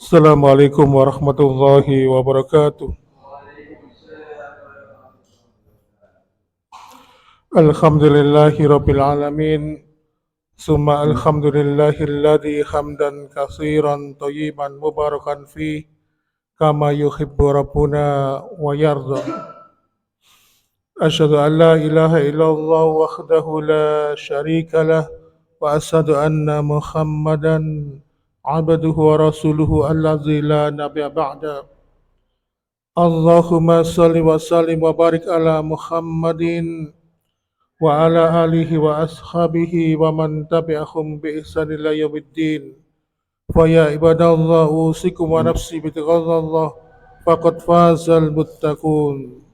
Assalamualaikum warahmatullahi wabarakatuh. Alhamdulillahi rabbil alamin. Summa alhamdulillahilladzi hamdan katsiran thayyiban mubarakan fi kama yuhibbu rabbuna wa yarda. Asyhadu an la ilaha illallah wahdahu la syarika lah wa asyhadu anna Muhammadan abduhu wa rasuluhu alladzi la nabiyya ba'da. Allahumma salli wa sallim wa barik ala Muhammadin wa ala alihi wa ashabihi wa man tabi'ahum bi ihsan ila yaumiddin. Fa ya ibadallah usikum wa nafsi bi taqwallah faqad fazal muttaqun.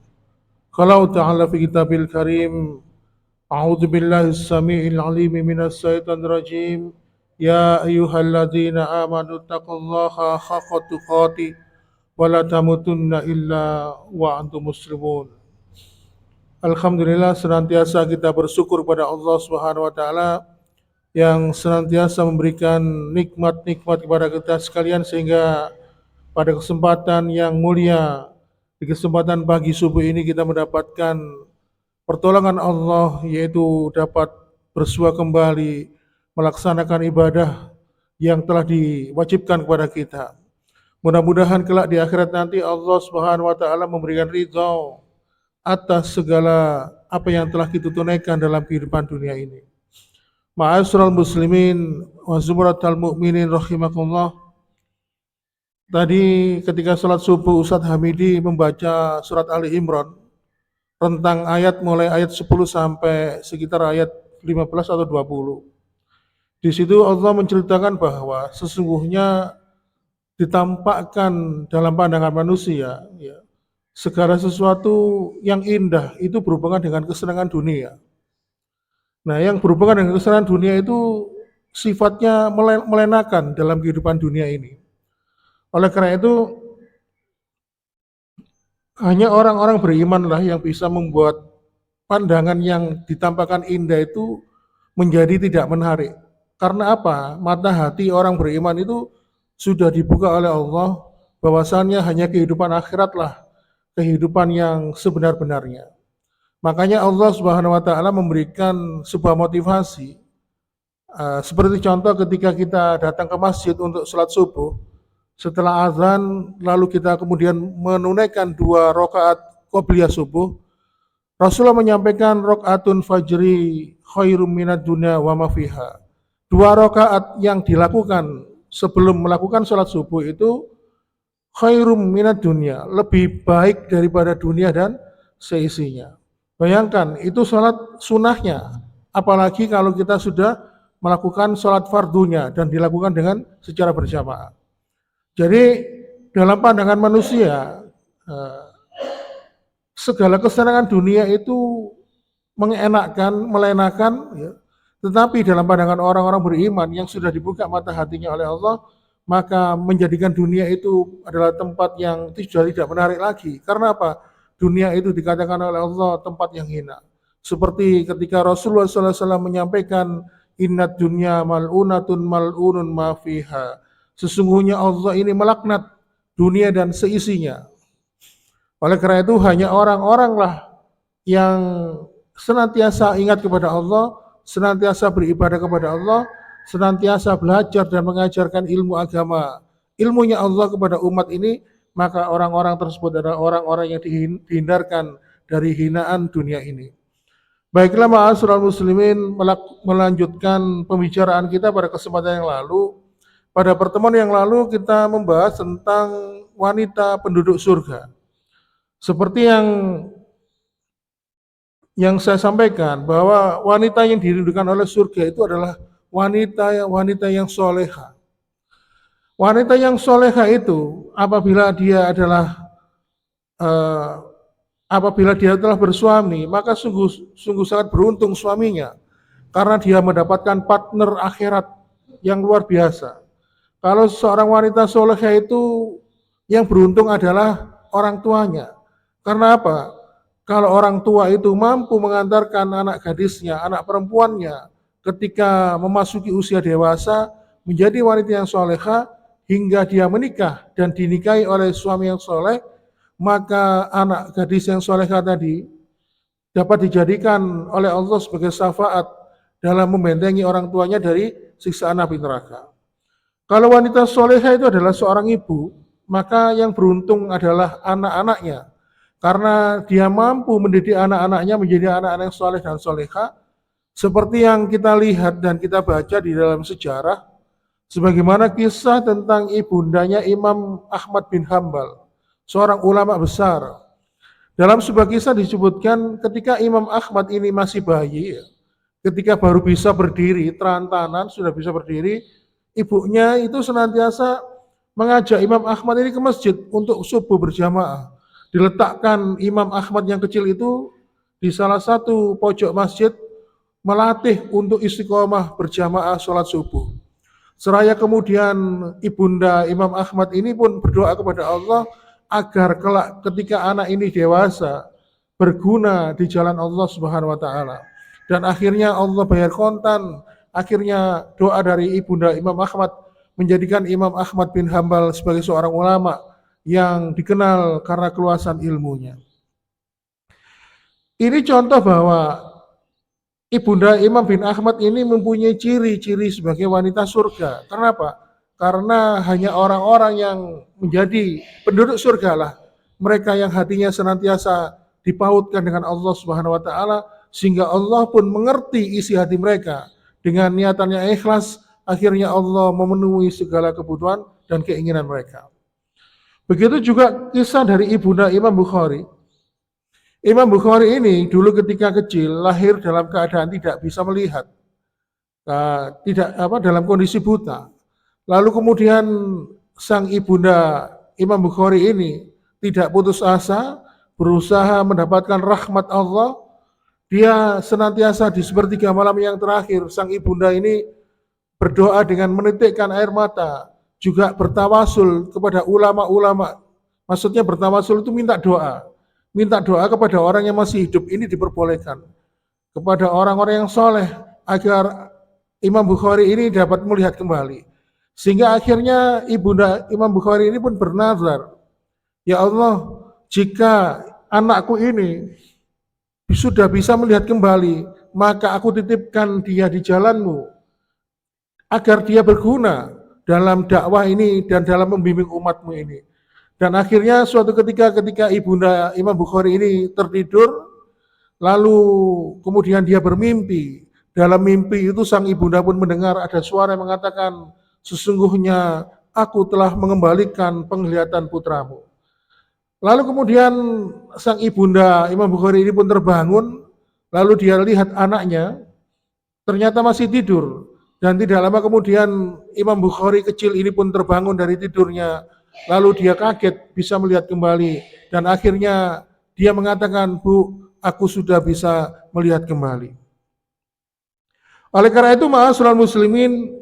Qala ta'ala fi kitabil karim a'udzu billahi as-sami'il 'alim minas syaitonir rajim. Ya ayyuhalladzina amanu taqullaha haqqa tuqatih wala tamutunna illa wa antum muslimun. Alhamdulillah senantiasa kita bersyukur pada Allah Subhanahu wa taala yang senantiasa memberikan nikmat-nikmat kepada kita sekalian sehingga pada kesempatan yang mulia di kesempatan pagi subuh ini kita mendapatkan pertolongan Allah yaitu dapat bersua kembali melaksanakan ibadah yang telah diwajibkan kepada kita. Mudah-mudahan kelak di akhirat nanti Allah Subhanahu wa taala memberikan ridha atas segala apa yang telah kita tunaikan dalam kehidupan dunia ini. Ma'asyiral muslimin wa zumratal mu'minin rahimakumullah. Tadi ketika sholat subuh Ustadz Hamidi membaca surat Ali Imran tentang ayat mulai ayat 10 sampai sekitar ayat 15 atau 20. Di situ Allah menceritakan bahwa sesungguhnya ditampakkan dalam pandangan manusia ya, segala sesuatu yang indah itu berhubungan dengan kesenangan dunia. Nah, yang berhubungan dengan kesenangan dunia itu sifatnya melenakan dalam kehidupan dunia ini. Oleh karena itu, hanya orang-orang berimanlah yang bisa membuat pandangan yang ditampakkan indah itu menjadi tidak menarik. Karena apa? Mata hati orang beriman itu sudah dibuka oleh Allah bahwasannya hanya kehidupan akhiratlah kehidupan yang sebenar-benarnya. Makanya Allah Subhanahu wa taala memberikan sebuah motivasi seperti contoh ketika kita datang ke masjid untuk sholat subuh, setelah azan lalu kita kemudian menunaikan 2 rakaat qobliyah subuh, Rasulullah menyampaikan rakaatun fajri khairum minad dunya wa ma fiha. 2 rakaat yang dilakukan sebelum melakukan sholat subuh itu khairum minad dunya, lebih baik daripada dunia dan seisinya. Bayangkan, itu sholat sunnahnya. Apalagi kalau kita sudah melakukan sholat fardunya dan dilakukan dengan secara berjamaah. Jadi dalam pandangan manusia, segala kesenangan dunia itu mengenakkan, melenakan, ya. Tetapi dalam pandangan orang-orang beriman yang sudah dibuka mata hatinya oleh Allah, maka menjadikan dunia itu adalah tempat yang sudah tidak menarik lagi. Karena apa? Dunia itu dikatakan oleh Allah tempat yang hina. Seperti ketika Rasulullah SAW menyampaikan, Innad dunya mal'unatun mal'unun ma fiha. Sesungguhnya Allah ini melaknat dunia dan seisinya. Oleh karena itu hanya orang-orang lah yang senantiasa ingat kepada Allah, senantiasa beribadah kepada Allah, senantiasa belajar dan mengajarkan ilmu agama, ilmunya Allah kepada umat ini, maka orang-orang tersebut adalah orang-orang yang dihindarkan dari hinaan dunia ini. Baiklah ma'asyiral muslimin, melanjutkan pembicaraan kita pada kesempatan yang lalu. Pada pertemuan yang lalu kita membahas tentang wanita penduduk surga. Seperti yang saya sampaikan bahwa wanita yang dirindukan oleh surga itu adalah wanita yang soleha. Wanita yang soleha itu apabila dia telah bersuami, maka sungguh sangat beruntung suaminya karena dia mendapatkan partner akhirat yang luar biasa. Kalau seorang wanita soleha itu yang beruntung adalah orang tuanya. Karena apa? Kalau orang tua itu mampu mengantarkan anak gadisnya, anak perempuannya ketika memasuki usia dewasa menjadi wanita yang soleha, hingga dia menikah dan dinikahi oleh suami yang soleh, maka anak gadis yang solehah tadi dapat dijadikan oleh Allah sebagai syafaat dalam membentengi orang tuanya dari siksaan api neraka. Kalau wanita solehah itu adalah seorang ibu, maka yang beruntung adalah anak-anaknya, karena dia mampu mendidik anak-anaknya menjadi anak-anak yang soleh dan solehah, seperti yang kita lihat dan kita baca di dalam sejarah, sebagaimana kisah tentang ibundanya Imam Ahmad bin Hambal, seorang ulama besar. Dalam sebuah kisah disebutkan ketika Imam Ahmad ini masih bayi, ketika baru bisa berdiri, terantanan, sudah bisa berdiri, ibunya itu senantiasa mengajak Imam Ahmad ini ke masjid untuk subuh berjamaah. Diletakkan Imam Ahmad yang kecil itu di salah satu pojok masjid, melatih untuk istiqomah berjamaah sholat subuh. Seraya kemudian ibunda Imam Ahmad ini pun berdoa kepada Allah agar kelak ketika anak ini dewasa berguna di jalan Allah Subhanahu wa taala. Dan akhirnya Allah bayar kontan. Akhirnya doa dari ibunda Imam Ahmad menjadikan Imam Ahmad bin Hambal sebagai seorang ulama yang dikenal karena keluasan ilmunya. Ini contoh bahwa ibunda Imam bin Ahmad ini mempunyai ciri-ciri sebagai wanita surga. Kenapa? Karena hanya orang-orang yang menjadi penduduk surga lah, mereka yang hatinya senantiasa dipautkan dengan Allah Subhanahu wa taala, sehingga Allah pun mengerti isi hati mereka. Dengan niatan yang ikhlas, akhirnya Allah memenuhi segala kebutuhan dan keinginan mereka. Begitu juga kisah dari ibunda Imam Bukhari. Imam Bukhari ini dulu ketika kecil lahir dalam keadaan tidak bisa melihat, dalam kondisi buta. Lalu kemudian sang ibunda Imam Bukhari ini tidak putus asa, berusaha mendapatkan rahmat Allah. Dia senantiasa di sepertiga malam yang terakhir, sang ibunda ini berdoa dengan menitikkan air mata, juga bertawasul kepada ulama-ulama. Maksudnya bertawasul itu minta doa. Minta doa kepada orang yang masih hidup ini diperbolehkan. Kepada orang-orang yang soleh, agar Imam Bukhari ini dapat melihat kembali. Sehingga akhirnya ibunda Imam Bukhari ini pun bernazar, ya Allah, jika anakku ini sudah bisa melihat kembali, maka aku titipkan dia di jalanmu, agar dia berguna dalam dakwah ini dan dalam membimbing umatmu ini. Dan akhirnya suatu ketika ibunda Imam Bukhari ini tertidur, lalu kemudian dia bermimpi. Dalam mimpi itu sang ibunda pun mendengar ada suara yang mengatakan, sesungguhnya aku telah mengembalikan penglihatan putramu. Lalu kemudian sang ibunda Imam Bukhari ini pun terbangun, lalu dia lihat anaknya, ternyata masih tidur. Dan tidak lama kemudian Imam Bukhari kecil ini pun terbangun dari tidurnya, lalu dia kaget bisa melihat kembali. Dan akhirnya dia mengatakan, Bu, aku sudah bisa melihat kembali. Oleh karena itu, ma'asyiral muslimin,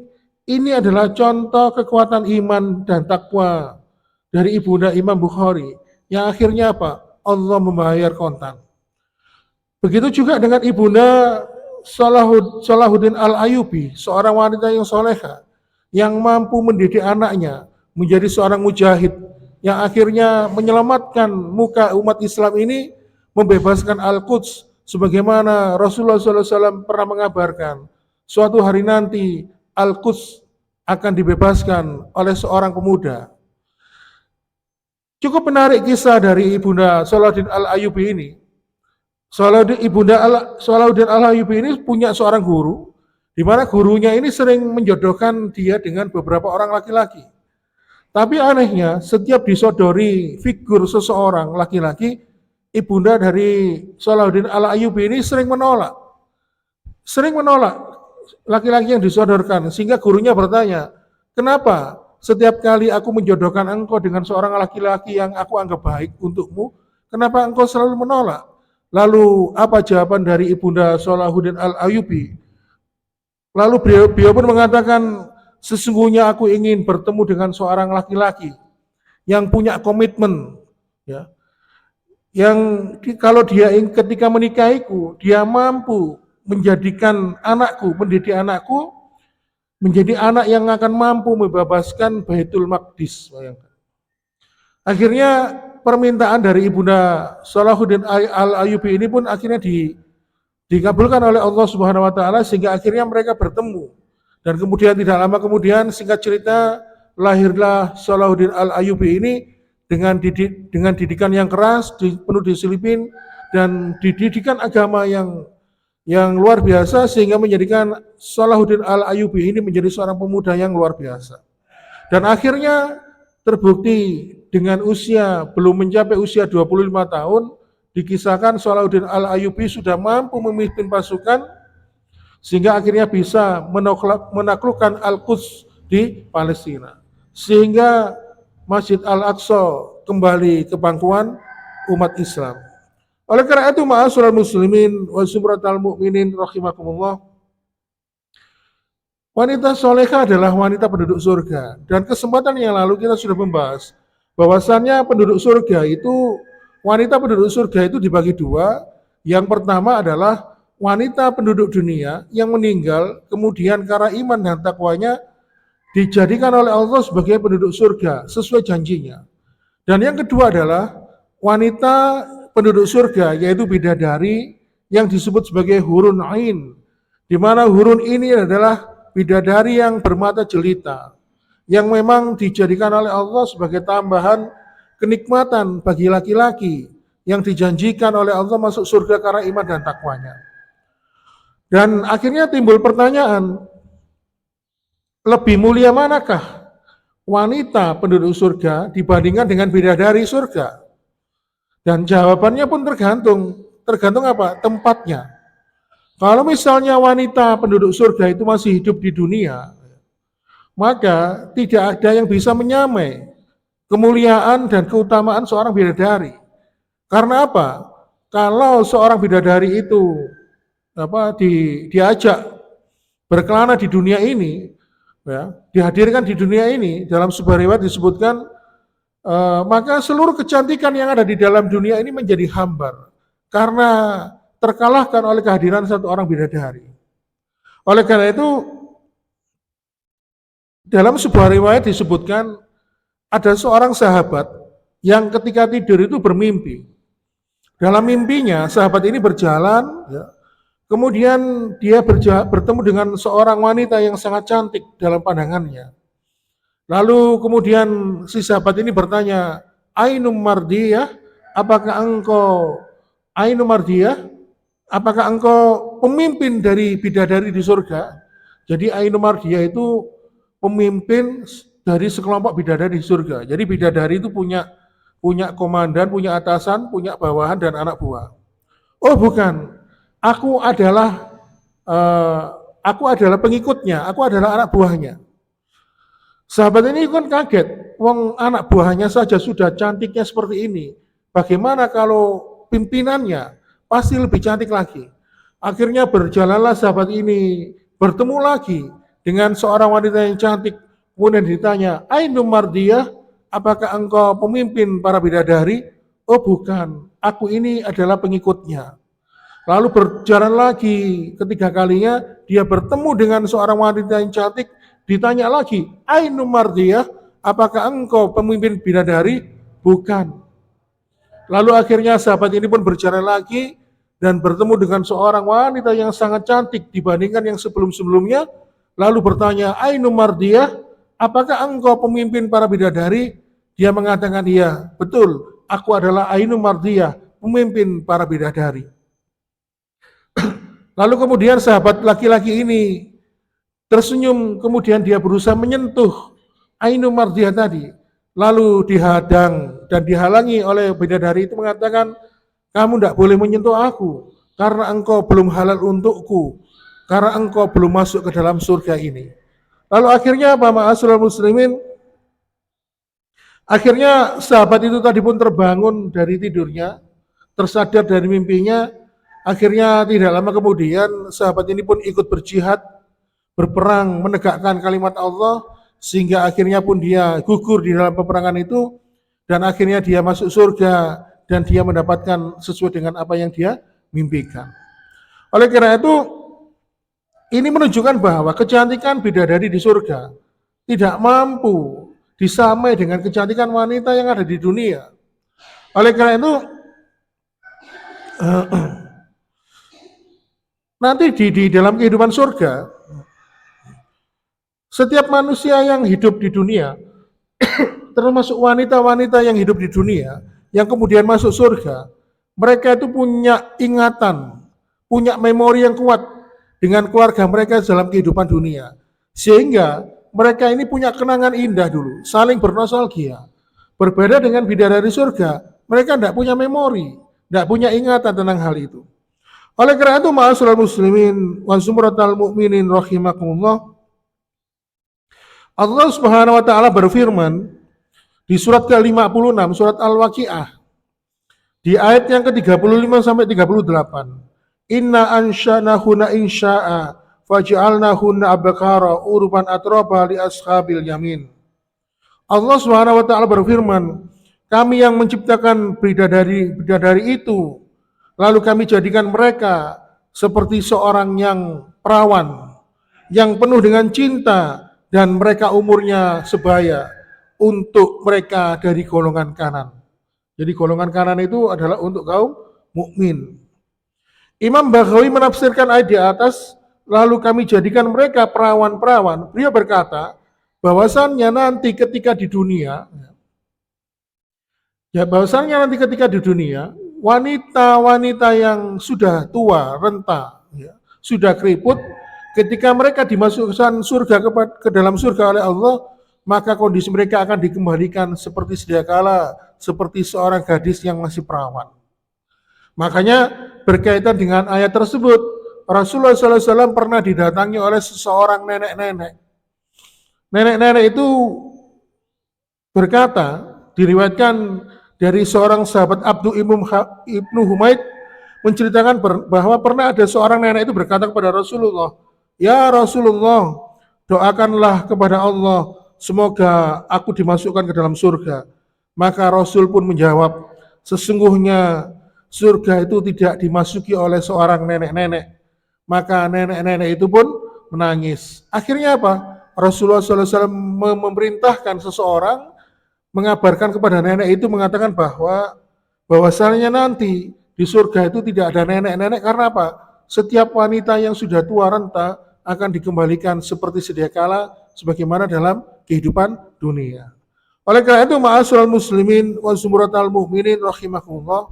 ini adalah contoh kekuatan iman dan takwa dari ibunda Imam Bukhari, yang akhirnya apa? Allah membayar kontan. Begitu juga dengan ibunda Salahuddin Al-Ayyubi, seorang wanita yang soleha, yang mampu mendidik anaknya menjadi seorang mujahid, yang akhirnya menyelamatkan muka umat Islam ini, membebaskan Al-Quds, sebagaimana Rasulullah SAW pernah mengabarkan, suatu hari nanti Al-Quds akan dibebaskan oleh seorang pemuda. Cukup menarik kisah dari ibunda Salahuddin Al-Ayyubi ini. Salahuddin Al-Ayyubi ini punya seorang guru, di mana gurunya ini sering menjodohkan dia dengan beberapa orang laki-laki. Tapi anehnya, setiap disodori figur seseorang laki-laki, ibunda dari Salahuddin Al-Ayyubi ini sering menolak laki-laki yang disodorkan, sehingga gurunya bertanya, kenapa setiap kali aku menjodohkan engkau dengan seorang laki-laki yang aku anggap baik untukmu, kenapa engkau selalu menolak? Lalu apa jawaban dari ibunda Salahuddin Al-Ayyubi? Lalu beliau pun mengatakan, sesungguhnya aku ingin bertemu dengan seorang laki-laki yang punya komitmen, ya, yang kalau dia ketika menikahiku, dia mampu menjadikan anakku, mendidik anakku menjadi anak yang akan mampu membebaskan Baitul Maqdis. Akhirnya permintaan dari Ibunda Salahuddin Al-Ayyubi ini pun akhirnya dikabulkan oleh Allah Subhanahu wa taala sehingga akhirnya mereka bertemu. Dan kemudian tidak lama kemudian singkat cerita lahirlah Salahuddin Al-Ayyubi ini dengan didikan yang keras, penuh disiplin dan didikan agama yang luar biasa sehingga menjadikan Salahuddin Al-Ayyubi ini menjadi seorang pemuda yang luar biasa. Dan akhirnya terbukti dengan usia belum mencapai usia 25 tahun dikisahkan Salahuddin Al-Ayyubi sudah mampu memimpin pasukan sehingga akhirnya bisa menaklukkan Al-Quds di Palestina. Sehingga Masjid Al-Aqsa kembali ke pangkuan umat Islam. Oleh karena itu, ma'asyiral muslimin wa sumratal mu'minin rahimakumullah, wanita solehah adalah wanita penduduk surga. Dan kesempatan yang lalu kita sudah membahas bahwasannya penduduk surga itu, wanita penduduk surga itu dibagi dua. Yang pertama adalah wanita penduduk dunia yang meninggal kemudian karena iman dan takwanya dijadikan oleh Allah sebagai penduduk surga sesuai janjinya. Dan yang kedua adalah wanita penduduk surga yaitu bidadari yang disebut sebagai hurun ain, di mana hurun ini adalah bidadari yang bermata jelita yang memang dijadikan oleh Allah sebagai tambahan kenikmatan bagi laki-laki yang dijanjikan oleh Allah masuk surga karena iman dan takwanya. Dan akhirnya timbul pertanyaan, lebih mulia manakah wanita penduduk surga dibandingkan dengan bidadari surga? Dan jawabannya pun tergantung apa? Tempatnya. Kalau misalnya wanita penduduk surga itu masih hidup di dunia, maka tidak ada yang bisa menyamai kemuliaan dan keutamaan seorang bidadari. Karena apa? Kalau seorang bidadari itu diajak berkelana di dunia ini, ya, dihadirkan di dunia ini, dalam sebuah riwayat disebutkan maka seluruh kecantikan yang ada di dalam dunia ini menjadi hambar karena terkalahkan oleh kehadiran satu orang bidadari. Oleh karena itu dalam sebuah riwayat disebutkan ada seorang sahabat yang ketika tidur itu bermimpi. Dalam mimpinya sahabat ini berjalan, ya, kemudian dia bertemu dengan seorang wanita yang sangat cantik dalam pandangannya. Lalu kemudian si sahabat ini bertanya, Ainum Mardiyah, apakah engkau Ainum Mardiyah? Apakah engkau pemimpin dari bidadari di surga? Jadi Ainum Mardiyah itu pemimpin dari sekelompok bidadari di surga. Jadi bidadari itu punya komandan, punya atasan, punya bawahan dan anak buah. Oh bukan, aku adalah pengikutnya, aku adalah anak buahnya. Sahabat ini kan kaget, wong anak buahnya saja sudah cantiknya seperti ini. Bagaimana kalau pimpinannya? Pasti lebih cantik lagi. Akhirnya berjalanlah sahabat ini bertemu lagi dengan seorang wanita yang cantik. Kemudian ditanya, Ainum Mardiyah, apakah engkau pemimpin para bidadari? Oh bukan, aku ini adalah pengikutnya. Lalu berjalan lagi, ketiga kalinya dia bertemu dengan seorang wanita yang cantik. Ditanya lagi, Ainum Mardiyah, apakah engkau pemimpin bidadari? Bukan. Lalu akhirnya sahabat ini pun berjalan lagi dan bertemu dengan seorang wanita yang sangat cantik dibandingkan yang sebelum-sebelumnya. Lalu bertanya, Ainum Mardiyah, apakah engkau pemimpin para bidadari? Dia mengatakan, iya, betul, aku adalah Ainum Mardiyah, pemimpin para bidadari. Lalu kemudian sahabat laki-laki ini tersenyum, kemudian dia berusaha menyentuh Ainum Mardiyah tadi. Lalu dihadang dan dihalangi oleh bidadari itu mengatakan, kamu tidak boleh menyentuh aku, karena engkau belum halal untukku, karena engkau belum masuk ke dalam surga ini. Lalu akhirnya apa ma'asyiral muslimin? Akhirnya sahabat itu tadi pun terbangun dari tidurnya, tersadar dari mimpinya. Akhirnya tidak lama kemudian sahabat ini pun ikut berjihad, berperang, menegakkan kalimat Allah, sehingga akhirnya pun dia gugur di dalam peperangan itu, dan akhirnya dia masuk surga, dan dia mendapatkan sesuai dengan apa yang dia mimpikan. Oleh karena itu, Ini menunjukkan bahwa kecantikan bidadari di surga tidak mampu disamai dengan kecantikan wanita yang ada di dunia. Oleh karena itu, nanti di dalam kehidupan surga, setiap manusia yang hidup di dunia, termasuk wanita-wanita yang hidup di dunia, yang kemudian masuk surga, mereka itu punya ingatan, punya memori yang kuat dengan keluarga mereka dalam kehidupan dunia. Sehingga mereka ini punya kenangan indah dulu, saling bernostalgia. Berbeda dengan bidadari surga, mereka tidak punya memori, tidak punya ingatan tentang hal itu. Oleh karena itu, ma'asyiral muslimin wa zumratal mu'minin rahimakumullah, Allah Subhanahu wa taala berfirman di surat ke-56, surat Al-Waqiah, di ayat yang ke-35 sampai 38. Inna ansha'nahunna insya'a faj'alnahunna abkara urban atraba li ashabil yamin. Allah Subhanahu wa taala berfirman, kami yang menciptakan bidadari itu, lalu kami jadikan mereka seperti seorang yang perawan, yang penuh dengan cinta, dan mereka umurnya sebaya untuk mereka dari golongan kanan. Jadi golongan kanan itu adalah untuk kaum mukmin. Imam Baghawi menafsirkan ayat di atas, lalu kami jadikan mereka perawan-perawan. Beliau berkata, bahwasannya nanti ketika di dunia, wanita-wanita yang sudah tua, renta, ya, sudah keriput, ketika mereka dimasukkan surga ke dalam surga oleh Allah, maka kondisi mereka akan dikembalikan seperti sedia kala, seperti seorang gadis yang masih perawan. Makanya berkaitan dengan ayat tersebut, Rasulullah SAW pernah didatangi oleh seseorang nenek-nenek. Nenek-nenek itu berkata, diriwayatkan dari seorang sahabat Abdul Ibnu Humaid, menceritakan bahwa pernah ada seorang nenek itu berkata kepada Rasulullah, ya Rasulullah, doakanlah kepada Allah, semoga aku dimasukkan ke dalam surga. Maka Rasul pun menjawab, sesungguhnya surga itu tidak dimasuki oleh seorang nenek-nenek. Maka nenek-nenek itu pun menangis. Akhirnya apa? Rasulullah SAW memerintahkan seseorang mengabarkan kepada nenek itu, mengatakan bahwasannya nanti di surga itu tidak ada nenek-nenek. Karena apa? Setiap wanita yang sudah tua renta akan dikembalikan seperti sedia kala sebagaimana dalam kehidupan dunia. Oleh karena itu, ma'asyiral muslimin wa zumratal mu'minin rahimakumullah,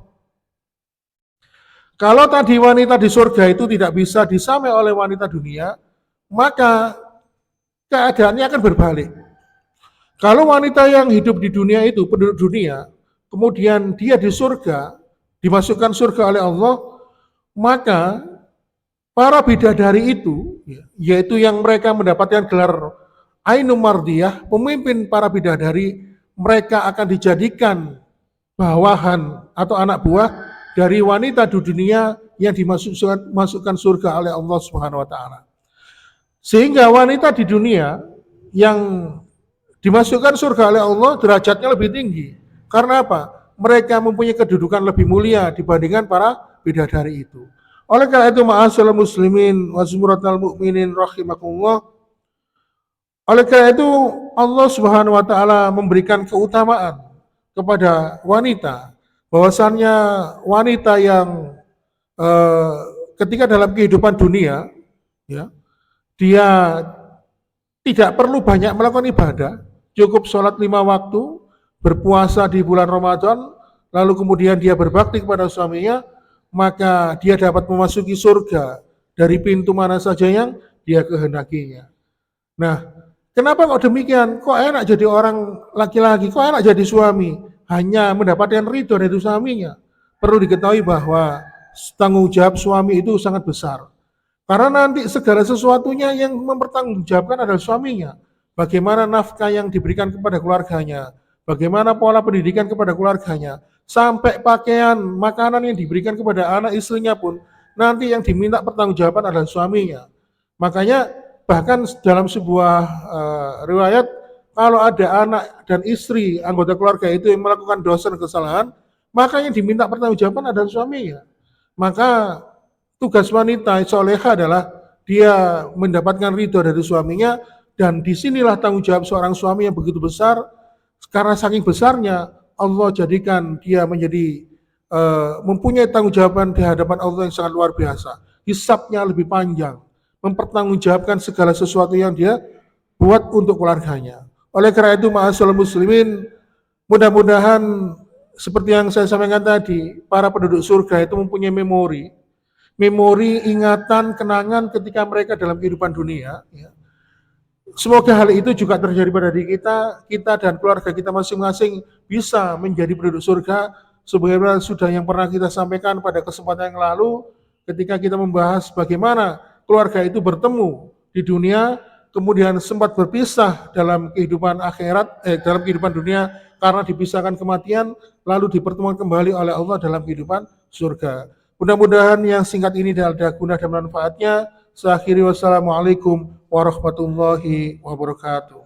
kalau tadi wanita di surga itu tidak bisa disamai oleh wanita dunia, maka keadaannya akan berbalik. Kalau wanita yang hidup di dunia itu, penduduk dunia, kemudian dia di surga, dimasukkan surga oleh Allah, maka para bidadari itu, yaitu yang mereka mendapatkan gelar Ainul Mardiyah, pemimpin para bidadari, mereka akan dijadikan bawahan atau anak buah dari wanita di dunia yang dimasukkan surga oleh Allah Subhanahu wa taala. Sehingga wanita di dunia yang dimasukkan surga oleh Allah derajatnya lebih tinggi. Karena apa? Mereka mempunyai kedudukan lebih mulia dibandingkan para bidadari itu. Oleh karena itu, ma'asyiral muslimin wa zumratal mu'minin rahimakumullah, oleh karena itu Allah Subhanahu wa taala memberikan keutamaan kepada wanita, bahwasannya wanita yang ketika dalam kehidupan dunia, ya, dia tidak perlu banyak melakukan ibadah, cukup sholat 5 waktu, berpuasa di bulan Ramadan, lalu kemudian dia berbakti kepada suaminya, maka dia dapat memasuki surga dari pintu mana saja yang dia kehendakinya. Nah, kenapa kok demikian? Kok enak jadi orang laki-laki? Kok enak jadi suami? Hanya mendapatkan ridho dari suaminya. Perlu diketahui bahwa tanggung jawab suami itu sangat besar. Karena nanti segala sesuatunya yang mempertanggungjawabkan adalah suaminya. Bagaimana nafkah yang diberikan kepada keluarganya, bagaimana pola pendidikan kepada keluarganya, sampai pakaian, makanan yang diberikan kepada anak istrinya pun nanti yang diminta pertanggungjawaban adalah suaminya. Makanya bahkan dalam sebuah riwayat, kalau ada anak dan istri anggota keluarga itu yang melakukan dosa dan kesalahan, maka yang diminta pertanggungjawaban adalah suaminya. Maka tugas wanita soleha adalah dia mendapatkan ridho dari suaminya, dan disinilah tanggung jawab seorang suami yang begitu besar, karena saking besarnya Allah jadikan dia menjadi mempunyai tanggung jawaban di hadapan Allah yang sangat luar biasa. Hisabnya lebih panjang, mempertanggungjawabkan segala sesuatu yang dia buat untuk keluarganya. Oleh karena itu, ma'asyiral muslimin, mudah-mudahan seperti yang saya sampaikan tadi, para penduduk surga itu mempunyai memori ingatan, kenangan ketika mereka dalam kehidupan dunia. Ya. Semoga hal itu juga terjadi pada diri kita dan keluarga kita masing-masing bisa menjadi penduduk surga, sebagaimana sudah yang pernah kita sampaikan pada kesempatan yang lalu, ketika kita membahas bagaimana keluarga itu bertemu di dunia, kemudian sempat berpisah dalam kehidupan akhirat, dalam kehidupan dunia karena dipisahkan kematian, lalu dipertemukan kembali oleh Allah dalam kehidupan surga. Mudah-mudahan yang singkat ini ada guna dan manfaatnya. Saya akhiri, wassalamualaikum warahmatullahi wabarakatuh.